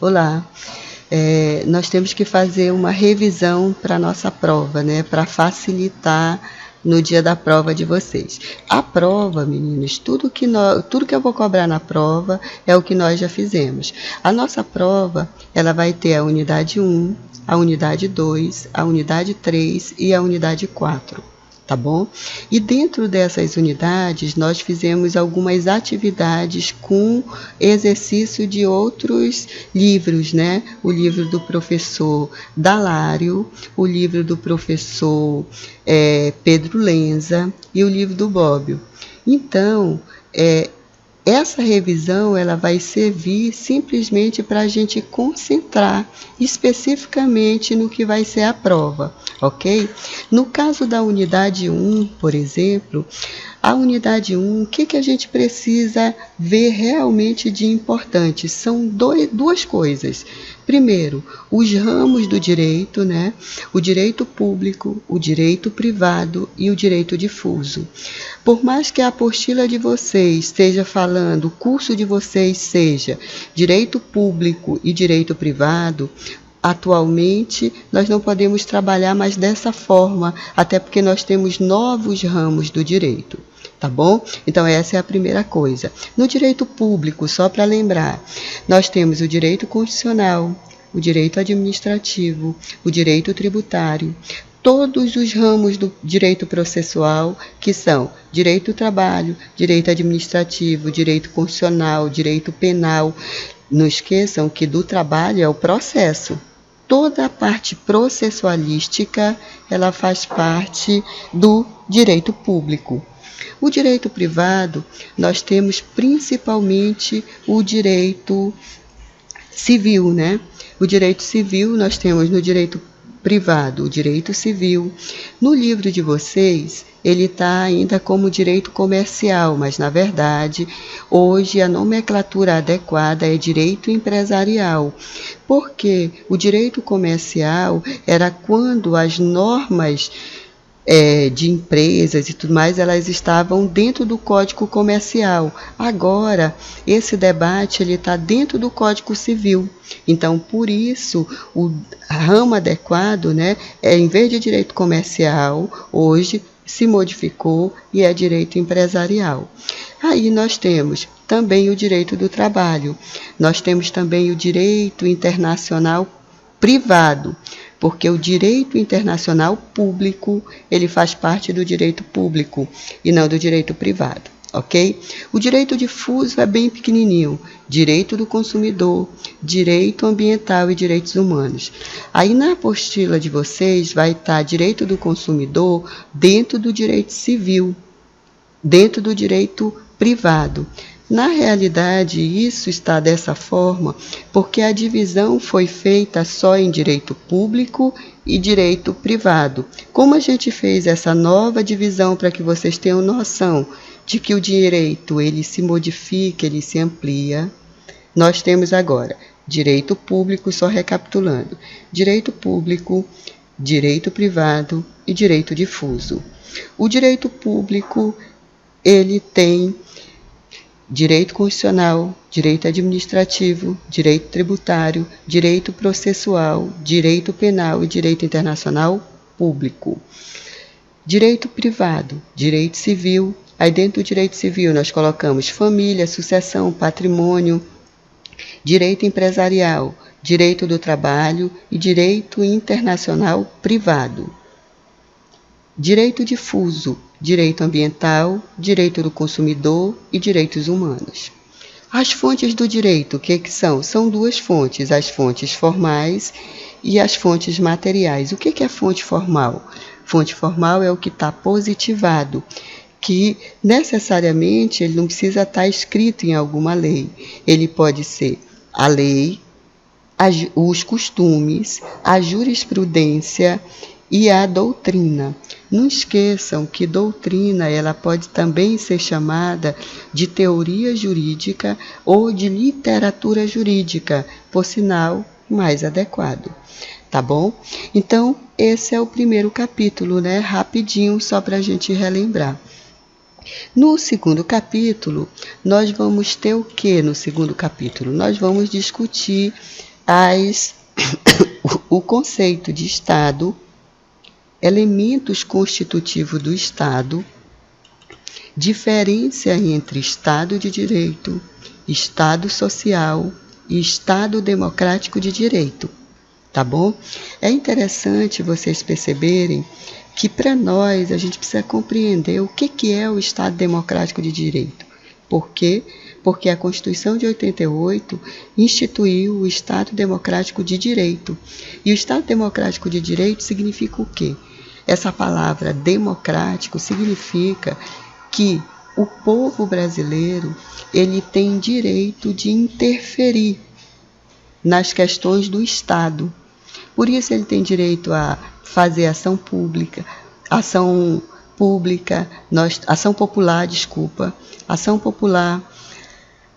Olá, nós temos que fazer uma revisão para a nossa prova, né? Para facilitar no dia da prova de vocês. A prova, meninos, tudo que eu vou cobrar na prova é o que nós já fizemos. A nossa prova, ela vai ter a unidade 1, a unidade 2, a unidade 3 e a unidade 4. Tá bom? E dentro dessas unidades, nós fizemos algumas atividades com exercício de outros livros, né? O livro do professor Dalário, o livro do professor Pedro Lenza e o livro do Bobbio. Então, essa revisão ela vai servir simplesmente para a gente concentrar especificamente no que vai ser a prova, ok? No caso da unidade 1, por exemplo, a unidade 1, o que a gente precisa ver realmente de importante? São duas coisas. Primeiro, os ramos do direito, né? O direito público, o direito privado e o direito difuso. Por mais que a apostila de vocês esteja falando, o curso de vocês seja direito público e direito privado, atualmente nós não podemos trabalhar mais dessa forma, até porque nós temos novos ramos do direito. Tá bom? Então, essa é a primeira coisa. No direito público, só para lembrar, nós temos o direito constitucional, o direito administrativo, o direito tributário, todos os ramos do direito processual, que são direito do trabalho, direito administrativo, direito constitucional, direito penal. Não esqueçam que do trabalho é o processo. Toda a parte processualística, ela faz parte do direito público. O direito privado, nós temos principalmente o direito civil, né? O direito civil, nós temos no direito privado o direito civil. No livro de vocês, ele está ainda como direito comercial, mas, na verdade, hoje a nomenclatura adequada é direito empresarial. Porque o direito comercial era quando as normas de empresas e tudo mais, elas estavam dentro do Código Comercial. Agora, esse debate está dentro do Código Civil. Então, por isso, o ramo adequado, né, em vez de direito comercial, hoje se modificou e é direito empresarial. Aí nós temos também o direito do trabalho. Nós temos também o direito internacional privado, porque o direito internacional público, ele faz parte do direito público e não do direito privado, ok? O direito difuso é bem pequenininho, direito do consumidor, direito ambiental e direitos humanos. Aí na apostila de vocês vai estar direito do consumidor dentro do direito civil, dentro do direito privado. Na realidade, isso está dessa forma porque a divisão foi feita só em direito público e direito privado. Como a gente fez essa nova divisão para que vocês tenham noção de que o direito ele se modifica, ele se amplia, nós temos agora direito público, só recapitulando, direito público, direito privado e direito difuso. O direito público, ele tem direito constitucional, direito administrativo, direito tributário, direito processual, direito penal e direito internacional público. Direito privado, direito civil. Aí dentro do direito civil nós colocamos família, sucessão, patrimônio, direito empresarial, direito do trabalho e direito internacional privado. Direito difuso, direito ambiental, direito do consumidor e direitos humanos. As fontes do direito, o que são? São duas fontes, as fontes formais e as fontes materiais. O que é fonte formal? Fonte formal é o que está positivado, que necessariamente ele não precisa estar escrito em alguma lei. Ele pode ser a lei, os costumes, a jurisprudência e a doutrina. Não esqueçam que doutrina ela pode também ser chamada de teoria jurídica ou de literatura jurídica, por sinal mais adequado. Tá bom? Então, esse é o primeiro capítulo, né? Rapidinho, só para a gente relembrar. No segundo capítulo, nós vamos ter o que no segundo capítulo? Nós vamos discutir as, o conceito de Estado, elementos constitutivos do Estado, diferença entre Estado de Direito, Estado Social e Estado Democrático de Direito, tá bom? É interessante vocês perceberem que para nós a gente precisa compreender o que é o Estado Democrático de Direito. Por quê? Porque a Constituição de 88 instituiu o Estado Democrático de Direito. E o Estado Democrático de Direito significa o quê? Essa palavra democrático significa que o povo brasileiro ele tem direito de interferir nas questões do Estado. Por isso ele tem direito a fazer ação popular,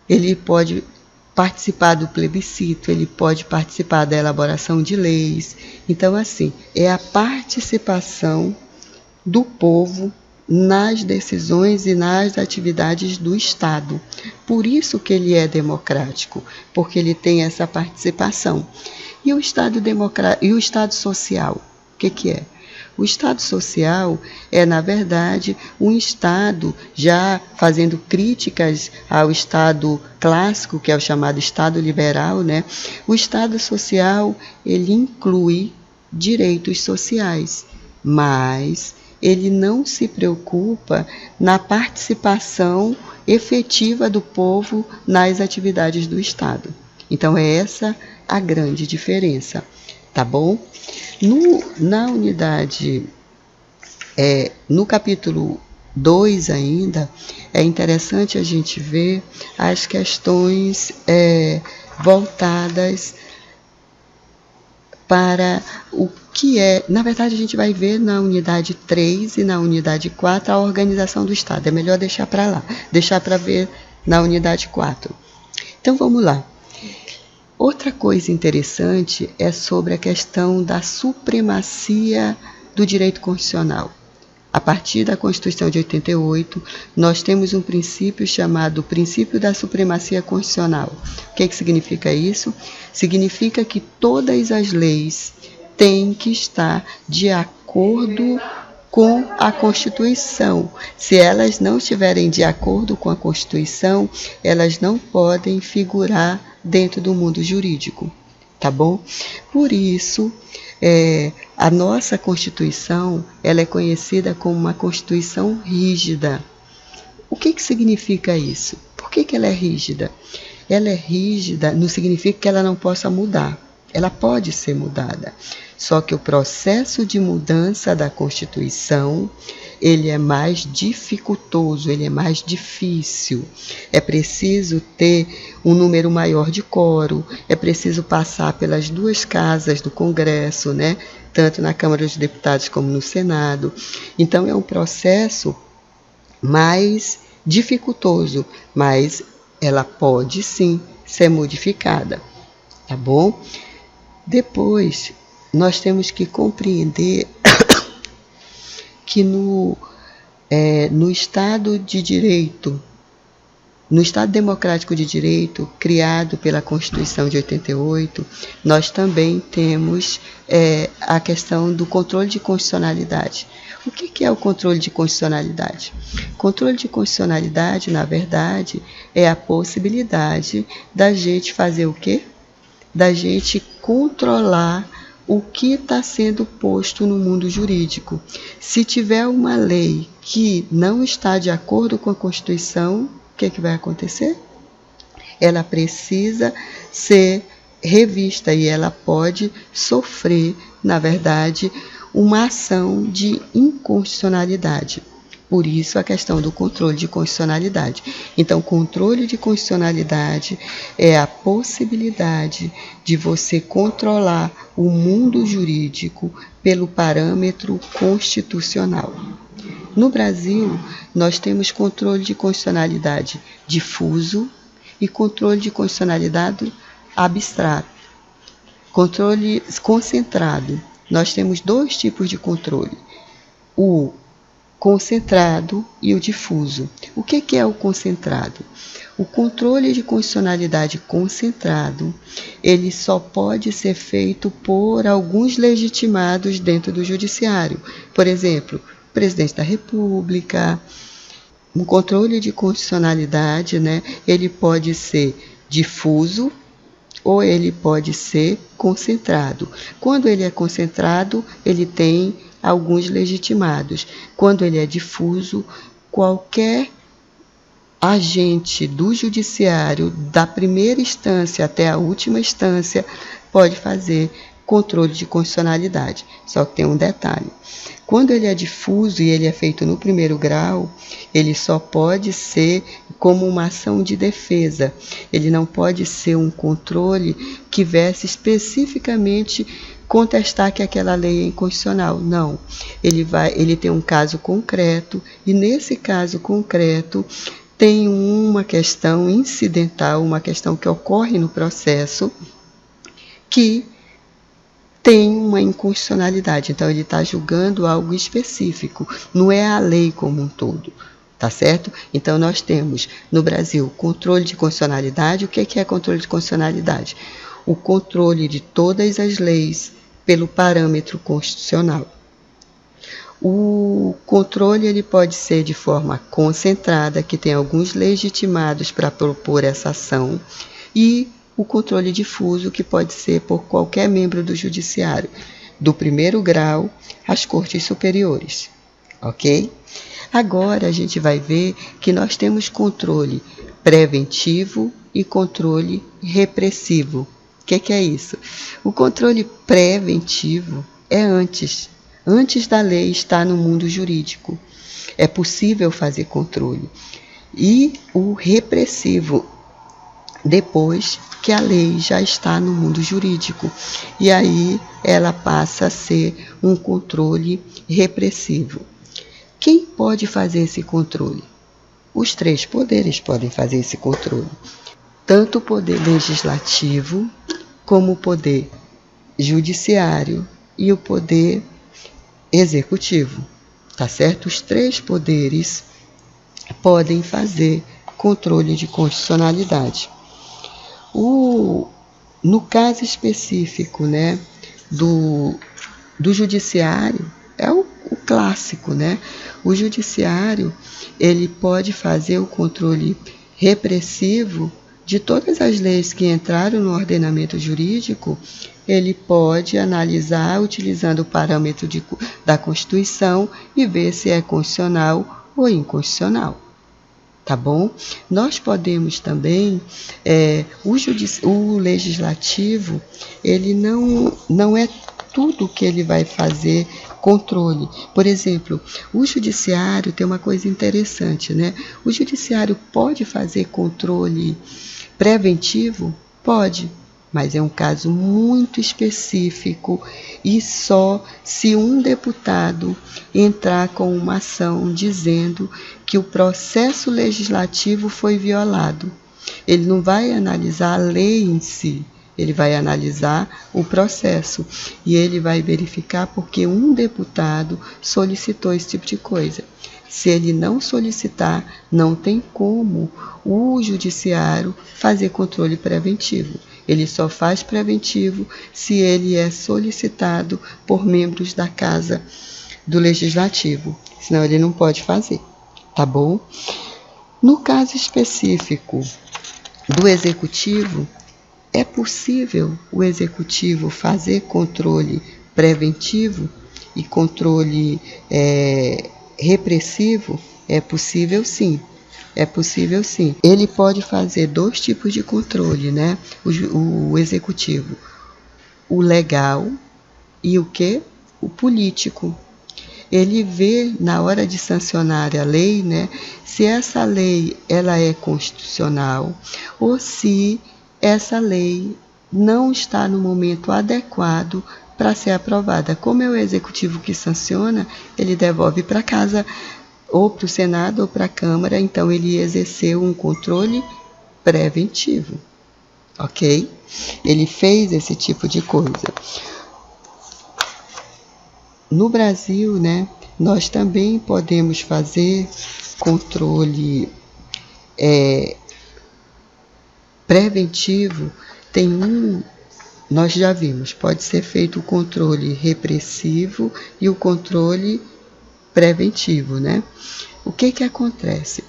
ele pode participar do plebiscito, ele pode participar da elaboração de leis. Então, assim, é a participação do povo nas decisões e nas atividades do Estado. Por isso que ele é democrático, porque ele tem essa participação. E o Estado social, o que é? O Estado social é, na verdade, um Estado, já fazendo críticas ao Estado clássico, que é o chamado Estado liberal, né? O Estado social, ele inclui direitos sociais, mas ele não se preocupa na participação efetiva do povo nas atividades do Estado. Então, é essa a grande diferença, tá bom? No capítulo 2 ainda, é interessante a gente ver as questões voltadas para o que é. Na verdade, a gente vai ver na unidade 3 e na unidade 4 a organização do Estado. É melhor deixar para lá, deixar para ver na unidade 4. Então, vamos lá. Outra coisa interessante é sobre a questão da supremacia do direito constitucional. A partir da Constituição de 88, nós temos um princípio chamado princípio da supremacia constitucional. O que significa isso? Significa que todas as leis têm que estar de acordo com a Constituição. Se elas não estiverem de acordo com a Constituição, elas não podem figurar dentro do mundo jurídico, tá bom? Por isso, a nossa Constituição, ela é conhecida como uma Constituição rígida. O que significa isso? Por que ela é rígida? Ela é rígida não significa que ela não possa mudar. Ela pode ser mudada. Só que o processo de mudança da Constituição, ele é mais dificultoso, ele é mais difícil. É preciso ter um número maior de quórum, é preciso passar pelas duas casas do Congresso, né? Tanto na Câmara dos Deputados como no Senado. Então, é um processo mais dificultoso, mas ela pode sim ser modificada, tá bom? Depois, nós temos que compreender que no Estado de Direito, no Estado Democrático de Direito, criado pela Constituição de 88, nós também temos a questão do controle de constitucionalidade. O que é o controle de constitucionalidade? Controle de constitucionalidade, na verdade, é a possibilidade da gente fazer o quê? Da gente controlar o que está sendo posto no mundo jurídico. Se tiver uma lei que não está de acordo com a Constituição, o que vai acontecer? Ela precisa ser revista e ela pode sofrer, na verdade, uma ação de inconstitucionalidade. Por isso, a questão do controle de constitucionalidade. Então, controle de constitucionalidade é a possibilidade de você controlar o mundo jurídico pelo parâmetro constitucional. No Brasil, nós temos controle de constitucionalidade difuso e controle de constitucionalidade abstrato. Controle concentrado. Nós temos dois tipos de controle. O concentrado e o difuso. O que é o concentrado? O controle de constitucionalidade concentrado, ele só pode ser feito por alguns legitimados dentro do judiciário. Por exemplo, o presidente da República. Um controle de constitucionalidade, né, ele pode ser difuso ou ele pode ser concentrado. Quando ele é concentrado, ele tem alguns legitimados. Quando ele é difuso, qualquer agente do judiciário, da primeira instância até a última instância, pode fazer controle de constitucionalidade. Só que tem um detalhe. Quando ele é difuso e ele é feito no primeiro grau, ele só pode ser como uma ação de defesa. Ele não pode ser um controle que viesse especificamente contestar que aquela lei é inconstitucional. Não. Ele tem um caso concreto e nesse caso concreto tem uma questão incidental, uma questão que ocorre no processo que tem uma inconstitucionalidade. Então, ele está julgando algo específico, não é a lei como um todo, tá certo? Então, nós temos no Brasil controle de constitucionalidade. O que é controle de constitucionalidade? O controle de todas as leis pelo parâmetro constitucional. O controle ele pode ser de forma concentrada, que tem alguns legitimados para propor essa ação, e o controle difuso, que pode ser por qualquer membro do judiciário, do primeiro grau às cortes superiores, ok? Agora a gente vai ver que nós temos controle preventivo e controle repressivo. O que é isso? O controle preventivo é antes da lei estar no mundo jurídico. É possível fazer controle. E o repressivo, depois que a lei já está no mundo jurídico. E aí ela passa a ser um controle repressivo. Quem pode fazer esse controle? Os três poderes podem fazer esse controle. Tanto o poder legislativo, como o poder judiciário e o poder executivo, tá certo? Os três poderes podem fazer controle de constitucionalidade. No caso específico, né, do judiciário, é o clássico, né? O judiciário, ele pode fazer o controle repressivo de todas as leis que entraram no ordenamento jurídico. Ele pode analisar utilizando o parâmetro da Constituição e ver se é constitucional ou inconstitucional. Tá bom? Nós podemos também, o legislativo, ele não é tudo que ele vai fazer controle. Por exemplo, o judiciário tem uma coisa interessante, né? O judiciário pode fazer controle preventivo? Pode, mas é um caso muito específico e só se um deputado entrar com uma ação dizendo que o processo legislativo foi violado. Ele não vai analisar a lei em si, ele vai analisar o processo e ele vai verificar porque um deputado solicitou esse tipo de coisa. Se ele não solicitar, não tem como o judiciário fazer controle preventivo. Ele só faz preventivo se ele é solicitado por membros da Casa do Legislativo, senão ele não pode fazer, tá bom? No caso específico do Executivo, é possível o Executivo fazer controle preventivo e controle repressivo? É possível sim. É possível sim. Ele pode fazer dois tipos de controle, né? O executivo. O legal e o quê? O político. Ele vê na hora de sancionar a lei, né? Se essa lei ela é constitucional ou se essa lei não está no momento adequado para ser aprovada. Como é o executivo que sanciona, ele devolve para casa ou para o Senado ou para a Câmara, então ele exerceu um controle preventivo, ok? Ele fez esse tipo de coisa. No Brasil, né, nós também podemos fazer controle preventivo tem nós já vimos, pode ser feito o controle repressivo e o controle preventivo, né? O que acontece?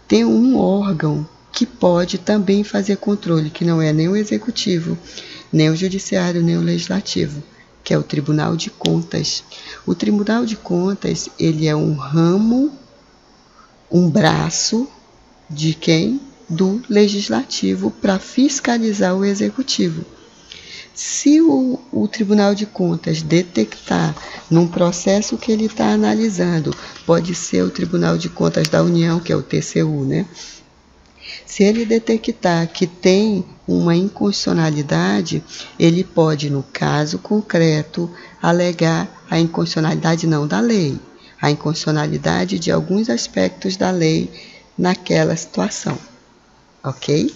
Tem um órgão que pode também fazer controle, que não é nem o executivo, nem o judiciário, nem o legislativo, que é o Tribunal de Contas. O Tribunal de Contas, ele é um ramo, um braço de quem? Do legislativo para fiscalizar o executivo. Se o Tribunal de Contas detectar num processo que ele está analisando, pode ser o Tribunal de Contas da União, que é o TCU, né? Se ele detectar que tem uma inconstitucionalidade, ele pode, no caso concreto, alegar a inconstitucionalidade não da lei, a inconstitucionalidade de alguns aspectos da lei naquela situação, ok?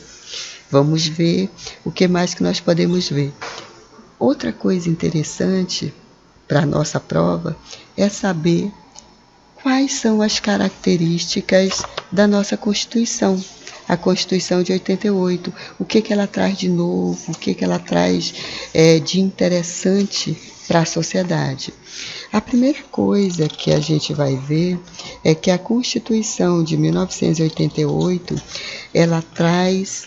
Vamos ver o que mais que nós podemos ver. Outra coisa interessante para a nossa prova é saber quais são as características da nossa Constituição. A Constituição de 88, o que ela traz de novo, o que ela traz de interessante para a sociedade. A primeira coisa que a gente vai ver é que a Constituição de 1988, ela traz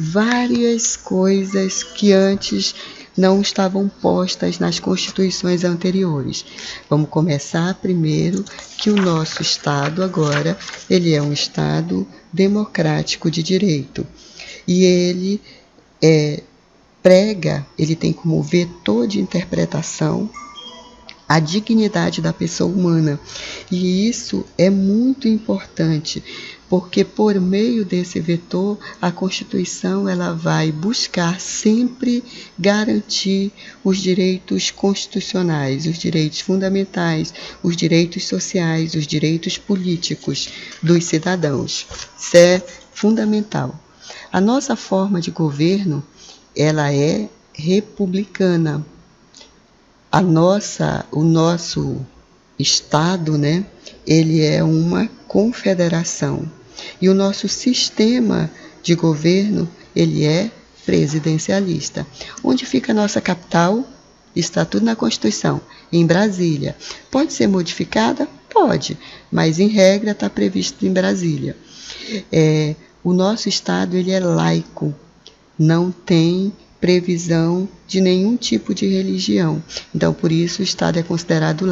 várias coisas que antes não estavam postas nas constituições anteriores. Vamos começar primeiro que o nosso Estado agora, ele é um Estado democrático de direito. E ele prega, ele tem como vetor de interpretação a dignidade da pessoa humana. E isso é muito importante, porque por meio desse vetor, a Constituição ela vai buscar sempre garantir os direitos constitucionais, os direitos fundamentais, os direitos sociais, os direitos políticos dos cidadãos. Isso é fundamental. A nossa forma de governo, ela é republicana. O nosso Estado, né, ele é uma confederação. E o nosso sistema de governo, ele é presidencialista. Onde fica a nossa capital? Está tudo na Constituição, em Brasília. Pode ser modificada? Pode, mas em regra está previsto em Brasília. O nosso Estado, ele é laico, não tem previsão de nenhum tipo de religião. Então, por isso, o Estado é considerado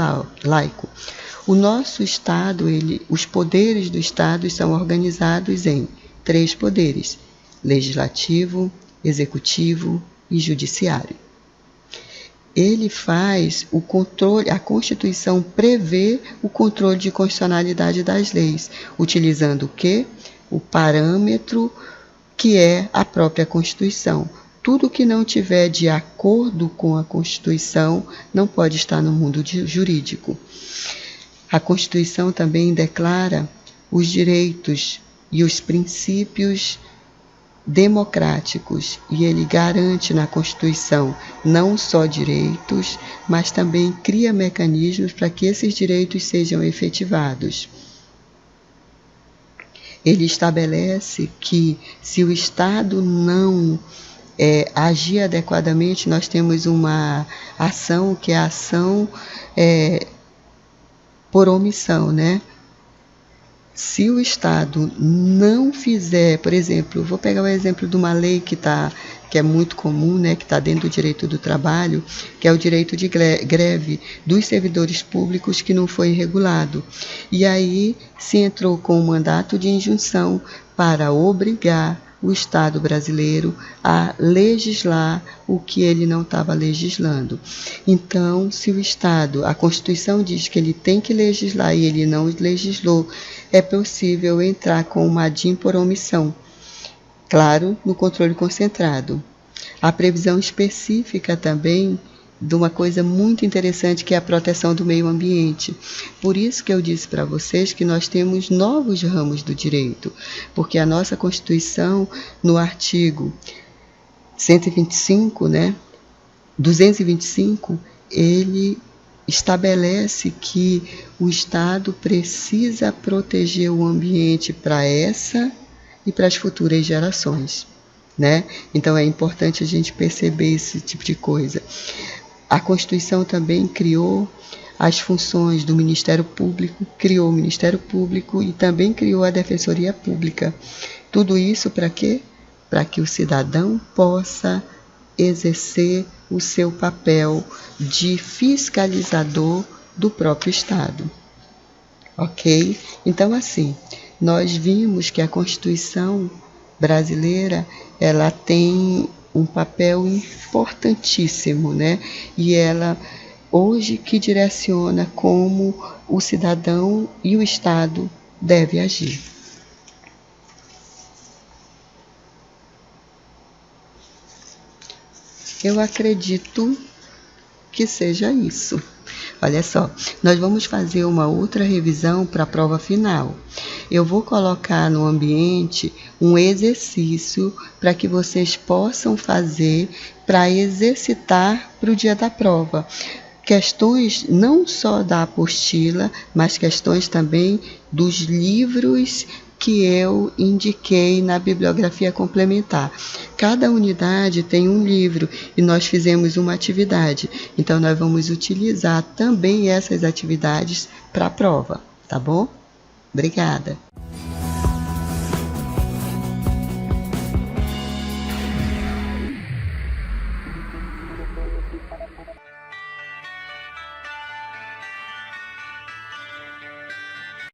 laico. O nosso Estado, os poderes do Estado são organizados em 3 poderes: legislativo, executivo e judiciário. Ele faz o controle, a Constituição prevê o controle de constitucionalidade das leis, utilizando o quê? O parâmetro que é a própria Constituição. Tudo que não tiver de acordo com a Constituição não pode estar no mundo jurídico. A Constituição também declara os direitos e os princípios democráticos, e ele garante na Constituição não só direitos, mas também cria mecanismos para que esses direitos sejam efetivados. Ele estabelece que, se o Estado não agir adequadamente, nós temos uma ação que é a ação por omissão, né? Se o Estado não fizer, por exemplo, vou pegar o exemplo de uma lei que é muito comum, né, que está dentro do direito do trabalho, que é o direito de greve dos servidores públicos que não foi regulado. E aí se entrou com um mandato de injunção para obrigar o Estado brasileiro a legislar o que ele não estava legislando. Então, se o Estado, a Constituição diz que ele tem que legislar e ele não legislou, é possível entrar com uma ADIM por omissão. Claro, no controle concentrado. A previsão específica também de uma coisa muito interessante, que é a proteção do meio ambiente. Por isso que eu disse para vocês que nós temos novos ramos do direito, porque a nossa Constituição, no artigo 125, 225, ele estabelece que o Estado precisa proteger o ambiente para essa e para as futuras gerações. né? Então é importante a gente perceber esse tipo de coisa. A Constituição também criou as funções do Ministério Público, criou o Ministério Público e também criou a Defensoria Pública. Tudo isso para quê? Para que o cidadão possa exercer o seu papel de fiscalizador do próprio Estado. Ok? Então, assim, nós vimos que a Constituição brasileira, ela tem um papel importantíssimo, né? E ela hoje que direciona como o cidadão e o Estado devem agir. Eu acredito que seja isso. Olha só, nós vamos fazer uma outra revisão para a prova final. Eu vou colocar no ambiente um exercício para que vocês possam fazer para exercitar para o dia da prova. Questões não só da apostila, mas questões também dos livros que eu indiquei na bibliografia complementar. Cada unidade tem um livro e nós fizemos uma atividade. Então, nós vamos utilizar também essas atividades para a prova, tá bom? Obrigada.